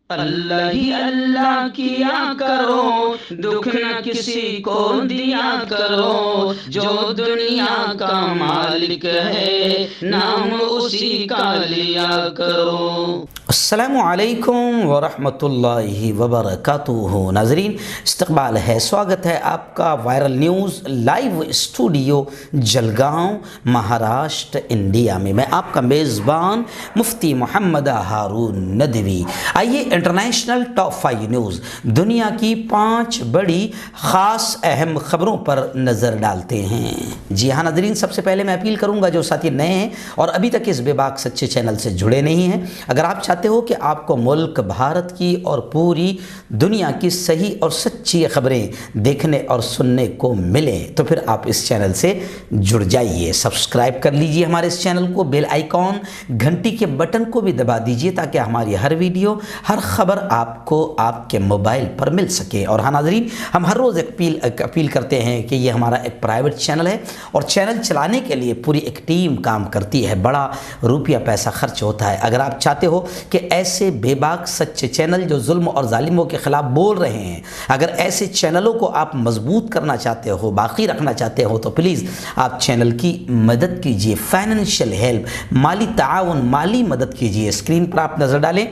اللہ ہی اللہ کیا کرو، دکھ نہ کسی کو دیا کرو، جو دنیا کا مالک ہے نام اسی کا لیا کرو۔ السلام علیکم ورحمۃ اللہ وبرکاتہ۔ ناظرین، استقبال ہے، سواگت ہے آپ کا viral news live studio Jalgaon, Maharashtra, India میں۔ میں آپ کا میزبان مفتی محمد ہارون ندوی۔ آئیے انٹرنیشنل ٹاپ 5 نیوز، دنیا کی 5 بڑی خاص اہم خبروں پر نظر ڈالتے ہیں۔ جی ہاں ناظرین، سب سے پہلے میں اپیل کروں گا جو ساتھی نئے ہیں اور ابھی تک اس بے باک سچے چینل سے جڑے نہیں ہیں، اگر آپ چاہتے ہو کہ آپ کو ملک بھارت کی اور پوری دنیا کی صحیح اور سچی خبریں دیکھنے اور سننے کو ملیں تو پھر آپ اس چینل سے جڑ جائیے، سبسکرائب کر لیجئے ہمارے اس چینل کو، بیل آئیکن گھنٹی کے بٹن کو بھی دبا دیجئے تاکہ ہماری ہر ویڈیو، ہر خبر آپ کو آپ کے موبائل پر مل سکے۔ اور ہاں ناظرین، ہم ہر روز اپیل کرتے ہیں کہ یہ ہمارا ایک پرائیویٹ چینل ہے اور چینل چلانے کے لیے پوری ایک ٹیم کام کرتی ہے، بڑا روپیہ پیسہ خرچ ہوتا ہے۔ اگر آپ چاہتے ہو کہ ایسے بے باک سچے چینل جو ظلم اور ظالموں کے خلاف بول رہے ہیں، اگر ایسے چینلوں کو آپ مضبوط کرنا چاہتے ہو، باقی رکھنا چاہتے ہو تو پلیز آپ چینل کی مدد کیجئے، فائنینشیل ہیلپ، مالی تعاون، مالی مدد کیجئے۔ اسکرین پر آپ نظر ڈالیں،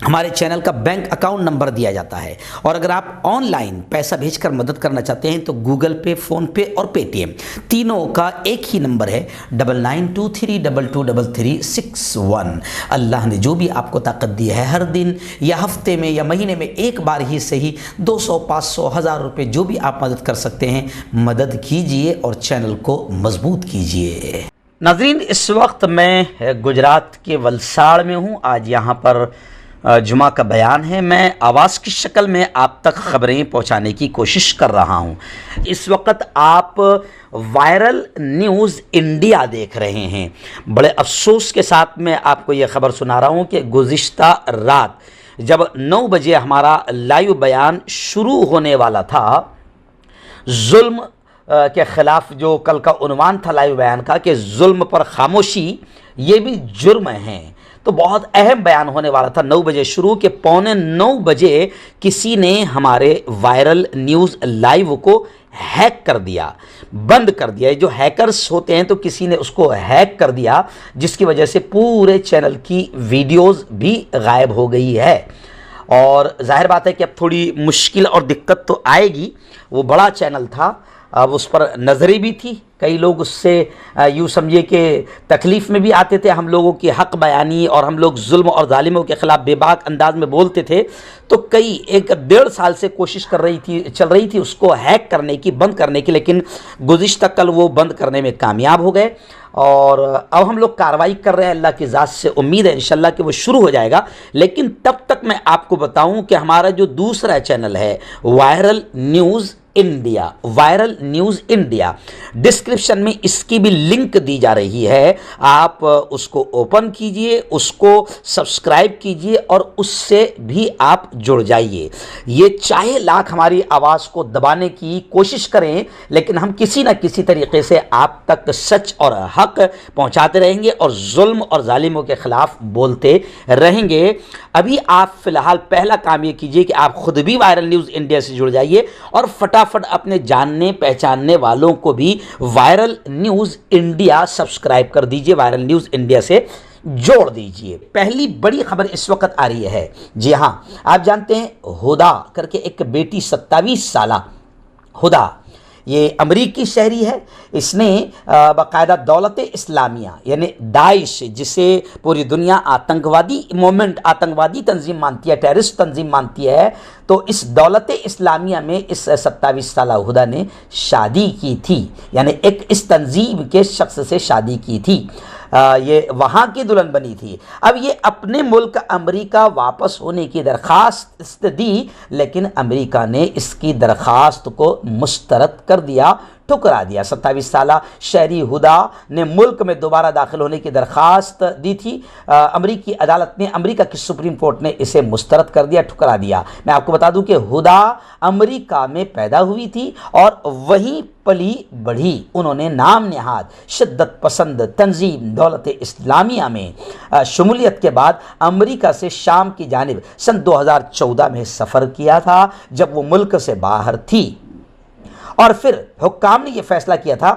ہمارے چینل کا بینک اکاؤنٹ نمبر دیا جاتا ہے، اور اگر آپ آن لائن پیسہ بھیج کر مدد کرنا چاہتے ہیں تو گوگل پے، فون پے اور پے ٹی ایم تینوں کا ایک ہی نمبر ہے 9923223361۔ اللہ نے جو بھی آپ کو طاقت دی ہے، ہر دن یا ہفتے میں یا مہینے میں ایک بار ہی صحیح 200، 500، 1000 روپے جو بھی آپ مدد کر سکتے ہیں مدد کیجئے اور چینل کو مضبوط کیجئے۔ ناظرین، اس وقت میں گجرات کے ولساڑ میں ہوں۔ آج یہاں پر جمعہ کا بیان ہے۔ میں آواز کی شکل میں آپ تک خبریں پہنچانے کی کوشش کر رہا ہوں۔ اس وقت آپ وائرل نیوز انڈیا دیکھ رہے ہیں۔ بڑے افسوس کے ساتھ میں آپ کو یہ خبر سنا رہا ہوں کہ گزشتہ رات جب 9 بجے ہمارا لائیو بیان شروع ہونے والا تھا، ظلم کے خلاف جو کل کا عنوان تھا لائیو بیان کا کہ ظلم پر خاموشی یہ بھی جرم ہے، تو بہت اہم بیان ہونے والا تھا۔ 9 بجے شروع کے 8:45 بجے کسی نے ہمارے وائرل نیوز لائیو کو ہیک کر دیا، بند کر دیا۔ جو ہیکرز ہوتے ہیں تو کسی نے اس کو ہیک کر دیا، جس کی وجہ سے پورے چینل کی ویڈیوز بھی غائب ہو گئی ہے۔ اور ظاہر بات ہے کہ اب تھوڑی مشکل اور دقت تو آئے گی۔ وہ بڑا چینل تھا، اب اس پر نظریں بھی تھی، کئی لوگ اس سے یوں سمجھے کہ تکلیف میں بھی آتے تھے۔ ہم لوگوں کی حق بیانی اور ہم لوگ ظلم اور ظالموں کے خلاف بے باک انداز میں بولتے تھے، تو کئی 1-1.5 سال سے کوشش چل رہی تھی اس کو ہیک کرنے کی، بند کرنے کی، لیکن گزشتہ کل وہ بند کرنے میں کامیاب ہو گئے۔ اور اب ہم لوگ کارروائی کر رہے ہیں، اللہ کی ذات سے امید ہے انشاءاللہ کہ وہ شروع ہو جائے گا۔ لیکن تب تک میں آپ کو بتاؤں کہ ہمارا جو دوسرا چینل ہے viral news India, viral news India, description میں اس کی بھی لنک دی جا رہی ہے، آپ اس کو اوپن کیجئے، اس کو سبسکرائب کیجئے اور اس سے بھی آپ جڑ جائیے۔ یہ چاہے لاکھ ہماری آواز کو دبانے کی کوشش کریں، لیکن ہم کسی نہ کسی طریقے سے آپ تک سچ اور حق پہنچاتے رہیں گے اور ظلم اور ظالموں کے خلاف بولتے رہیں گے۔ ابھی آپ فی الحال پہلا کام یہ کیجئے کہ آپ خود بھی وائرل نیوز انڈیا سے جڑ جائیے اور فٹافٹ اپنے جاننے پہچاننے والوں کو بھی وائرل نیوز انڈیا سبسکرائب کر دیجئے، وائرل نیوز انڈیا سے جوڑ دیجئے۔ پہلی بڑی خبر اس وقت آ رہی ہے، جی ہاں، آپ جانتے ہیں ہدا کر کے ایک بیٹی 27 سالہ ہدا، یہ امریکی شہری ہے۔ اس نے باقاعدہ دولت اسلامیہ یعنی داعش، جسے پوری دنیا آتنکوادی مومنٹ، آتنکوادی تنظیم مانتی ہے، ٹیررسٹ تنظیم مانتی ہے، تو اس دولت اسلامیہ میں اس 27 سالہ ہدا نے شادی کی تھی، یعنی ایک اس تنظیم کے شخص سے شادی کی تھی۔ یہ وہاں کی دلہن بنی تھی۔ اب یہ اپنے ملک امریکہ واپس ہونے کی درخواست دی، لیکن امریکہ نے اس کی درخواست کو مسترد کر دیا، ٹھکرا دیا۔ 27 سالہ شہری ہدا نے ملک میں دوبارہ داخل ہونے کی درخواست دی تھی۔ امریکی عدالت نے، امریکہ کی سپریم کورٹ نے اسے مسترد کر دیا، ٹھکرا دیا۔ میں آپ کو بتا دوں کہ ہدا امریکہ میں پیدا ہوئی تھی اور وہیں پلی بڑھی۔ انہوں نے نام نہاد شدت پسند تنظیم دولت اسلامیہ میں شمولیت کے بعد امریکہ سے شام کی جانب سن 2014 میں سفر کیا تھا، جب وہ ملک سے باہر تھی، اور پھر حکام نے یہ فیصلہ کیا تھا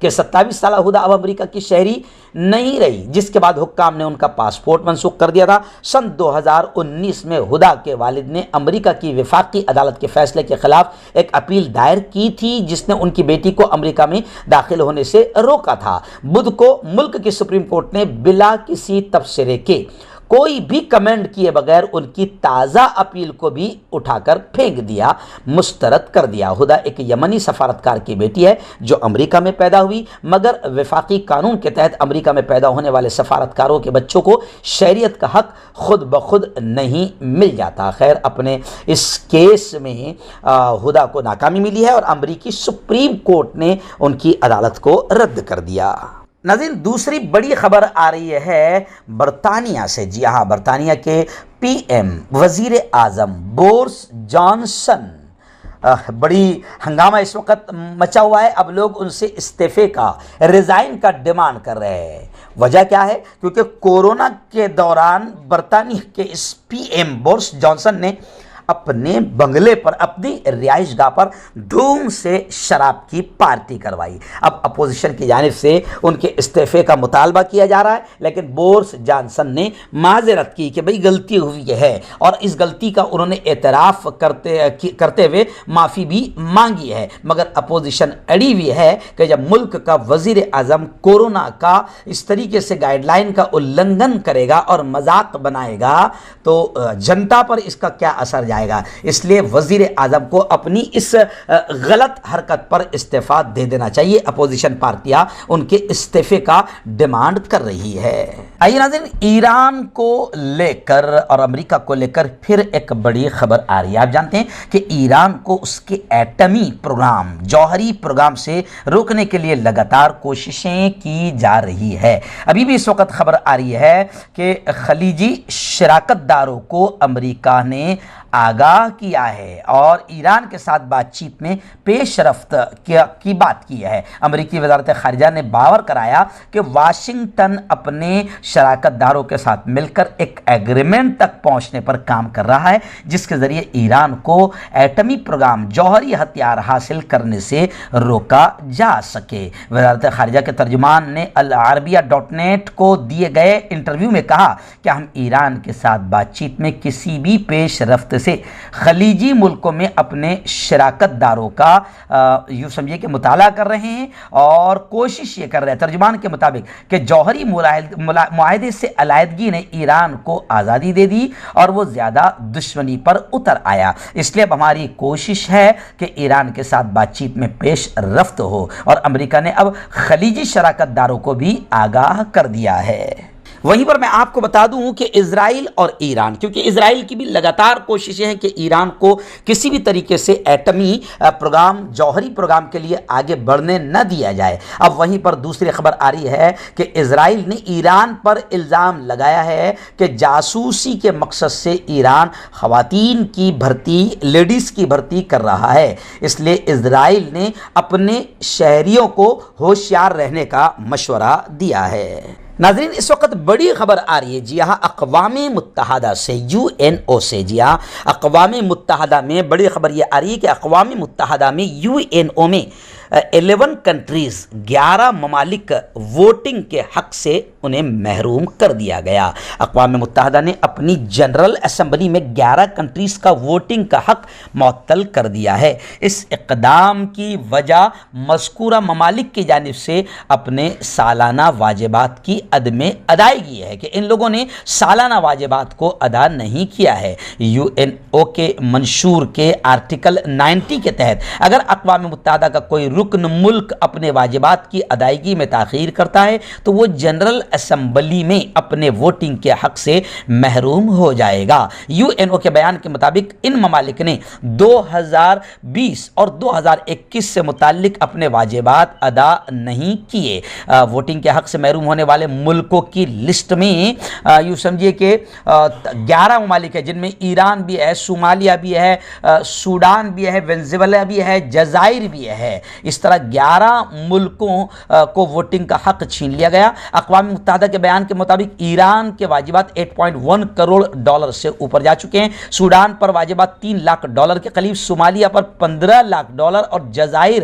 کہ 27 سالہ ہدا اب امریکہ کی شہری نہیں رہی، جس کے بعد حکام نے ان کا پاسپورٹ منسوخ کر دیا تھا۔ سن 2019 میں ہدا کے والد نے امریکہ کی وفاقی عدالت کے فیصلے کے خلاف ایک اپیل دائر کی تھی، جس نے ان کی بیٹی کو امریکہ میں داخل ہونے سے روکا تھا۔ بدھ کو ملک کی سپریم کورٹ نے بلا کسی تبصرے کے، کوئی بھی کمنٹ کیے بغیر ان کی تازہ اپیل کو بھی اٹھا کر پھینک دیا، مسترد کر دیا۔ ہدا ایک یمنی سفارتکار کی بیٹی ہے جو امریکہ میں پیدا ہوئی، مگر وفاقی قانون کے تحت امریکہ میں پیدا ہونے والے سفارتکاروں کے بچوں کو شہریت کا حق خود بخود نہیں مل جاتا۔ خیر، اپنے اس کیس میں ہدا کو ناکامی ملی ہے اور امریکی سپریم کورٹ نے ان کی عدالت کو رد کر دیا۔ ناظرین، دوسری بڑی خبر آ رہی ہے برطانیہ سے۔ جی ہاں، برطانیہ کے پی ایم وزیر اعظم بورس جانسن، بڑی ہنگامہ اس وقت مچا ہوا ہے۔ اب لوگ ان سے استعفے کا، ریزائن کا ڈیمانڈ کر رہے ہیں۔ وجہ کیا ہے؟ کیونکہ کورونا کے دوران برطانیہ کے اس پی ایم بورس جانسن نے اپنے بنگلے پر، اپنی رہائش گاہ پر دھوم سے شراب کی پارٹی کروائی۔ اب اپوزیشن کی جانب سے ان کے استعفے کا مطالبہ کیا جا رہا ہے، لیکن بورس جانسن نے معذرت کی کہ بھئی غلطی ہوئی ہے، اور اس غلطی کا انہوں نے اعتراف کرتے ہوئے معافی بھی مانگی ہے۔ مگر اپوزیشن اڑی ہوئی ہے کہ جب ملک کا وزیر اعظم کورونا کا اس طریقے سے گائیڈ لائن کا النگھن کرے گا اور مذاق بنائے گا تو جنتا پر اس کا کیا اثر جائے گا۔ اس لیے وزیر اعظم کو اپنی اس غلط حرکت پر استعفیٰ دے دینا چاہیے۔ اپوزیشن پارٹیاں ان کے استعفے کا ڈیمانڈ کر رہی ہے۔ آئیے ناظرین، ایران کو لے کر اور امریکہ کو لے کر پھر ایک بڑی خبر آ رہی ہے۔ آپ جانتے ہیں کہ ایران کو اس کے ایٹمی پروگرام، جوہری پروگرام سے روکنے کے لیے لگاتار کوششیں کی جا رہی ہے۔ ابھی بھی اس وقت خبر آ رہی ہے کہ خلیجی شراکت داروں کو امریکہ نے آگاہ کیا ہے اور ایران کے ساتھ بات چیت میں پیش رفت کی بات کی ہے۔ امریکی وزارت خارجہ نے باور کرایا کہ واشنگٹن اپنے شراکت داروں کے ساتھ مل کر ایک ایگریمنٹ تک پہنچنے پر کام کر رہا ہے، جس کے ذریعے ایران کو ایٹمی پروگرام، جوہری ہتھیار حاصل کرنے سے روکا جا سکے۔ وزارت خارجہ کے ترجمان نے العربیہ.net کو دیے گئے انٹرویو میں کہا کہ ہم ایران کے ساتھ بات چیت میں کسی بھی پیش رفت سے خلیجی ملکوں میں اپنے شراکت داروں کا یوں سمجھے کہ مطالعہ کر رہے ہیں اور کوشش یہ کر رہے ہیں، ترجمان کے مطابق، کہ جوہری معاہدے سے علیحدگی نے ایران کو آزادی دے دی اور وہ زیادہ دشمنی پر اتر آیا۔ اس لیے اب ہماری کوشش ہے کہ ایران کے ساتھ بات چیت میں پیش رفت ہو، اور امریکہ نے اب خلیجی شراکت داروں کو بھی آگاہ کر دیا ہے۔ وہیں پر میں آپ کو بتا دوں کہ اسرائیل اور ایران، کیونکہ اسرائیل کی بھی لگاتار کوششیں ہیں کہ ایران کو کسی بھی طریقے سے ایٹمی پروگرام، جوہری پروگرام کے لیے آگے بڑھنے نہ دیا جائے۔ اب وہیں پر دوسری خبر آ رہی ہے کہ اسرائیل نے ایران پر الزام لگایا ہے کہ جاسوسی کے مقصد سے ایران خواتین کی بھرتی، لیڈیز کی بھرتی کر رہا ہے۔ اس لیے اسرائیل نے اپنے شہریوں کو ہوشیار رہنے کا مشورہ دیا ہے۔ ناظرین، اس وقت بڑی خبر آ رہی ہے، جی ہاں، اقوام متحدہ سے، UNO سے۔ جی ہاں، اقوام متحدہ میں بڑی خبر یہ آ رہی ہے کہ اقوام متحدہ میں UNO میں 11 کنٹریز، 11 ممالک ووٹنگ کے حق سے انہیں محروم کر دیا گیا۔ اقوام متحدہ نے اپنی جنرل اسمبلی میں 11 کنٹریز کا ووٹنگ کا حق معطل کر دیا ہے۔ اس اقدام کی وجہ مذکورہ ممالک کی جانب سے اپنے سالانہ واجبات کی عدم ادائیگی ہے، کہ ان لوگوں نے سالانہ واجبات کو ادا نہیں کیا ہے۔ UNO کے منشور کے آرٹیکل 90 کے تحت اگر اقوام متحدہ کا کوئی رکن ملک اپنے واجبات کی ادائیگی میں تاخیر کرتا ہے تو وہ جنرل اسمبلی میں اپنے ووٹنگ کے حق سے محروم ہو جائے گا۔ یو این او کے بیان کے مطابق ان ممالک نے 2020 اور 2021 سے متعلق اپنے واجبات ادا نہیں کیے۔ ووٹنگ کے حق سے محروم ہونے والے ملکوں کی لسٹ میں یوں سمجھیے کہ 11 ممالک ہیں، جن میں ایران بھی ہے، صومالیہ بھی ہے، سوڈان بھی ہے، وینزویلا بھی ہے، جزائر بھی ہے۔ اس طرح 11 ملکوں کو ووٹنگ کا حق چھین لیا گیا۔ اقوام متحدہ کے بیان کے مطابق ایران کے واجبات 8.1 کروڑ ڈالر سے اوپر جا چکے ہیں، سوڈان پر واجبات 3 لاکھ ڈالر کے قریب، صومالیہ پر 15 لاکھ ڈالر اور جزائر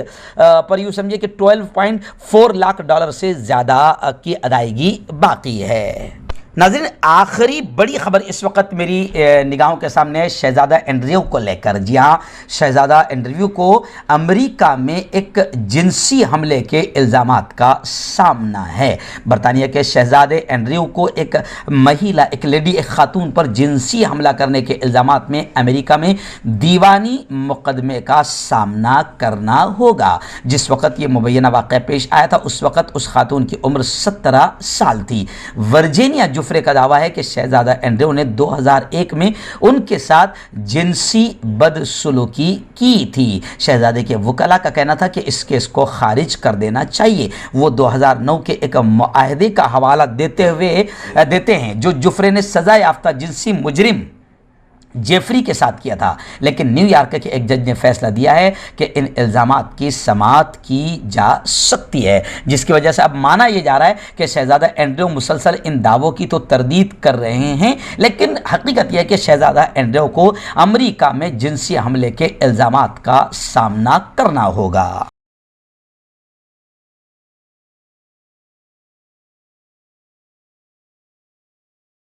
پر یوں سمجھے کہ 12.4 لاکھ ڈالر سے زیادہ کی ادائیگی باقی ہے۔ ناظرین، آخری بڑی خبر اس وقت میری نگاہوں کے سامنے ہے شہزادہ اینڈریو کو لے کر۔ جی ہاں، شہزادہ اینڈریو کو امریکہ میں ایک جنسی حملے کے الزامات کا سامنا ہے۔ برطانیہ کے شہزادے اینڈریو کو ایک مہیلا، ایک لیڈی، ایک خاتون پر جنسی حملہ کرنے کے الزامات میں امریکہ میں دیوانی مقدمے کا سامنا کرنا ہوگا۔ جس وقت یہ مبینہ واقعہ پیش آیا تھا اس وقت اس خاتون کی عمر 17 سال تھی۔ ورجینیا جفرے کا دعویٰ ہے کہ شہزادہ اینڈریو نے 2001 میں ان کے ساتھ جنسی بدسلوکی کی تھی۔ شہزادے کے وکلاء کا کہنا تھا کہ اس کیس کو خارج کر دینا چاہیے۔ وہ 2009 کے ایک معاہدے کا حوالہ دیتے ہیں جو جفرے نے سزا یافتہ جنسی مجرم جیفری کے ساتھ کیا تھا، لیکن نیو یارک کے ایک جج نے فیصلہ دیا ہے کہ ان الزامات کی سماعت کی جا سکتی ہے، جس کی وجہ سے اب مانا یہ جا رہا ہے کہ شہزادہ اینڈریو مسلسل ان دعووں کی تو تردید کر رہے ہیں، لیکن حقیقت یہ ہے کہ شہزادہ اینڈریو کو امریکہ میں جنسی حملے کے الزامات کا سامنا کرنا ہوگا۔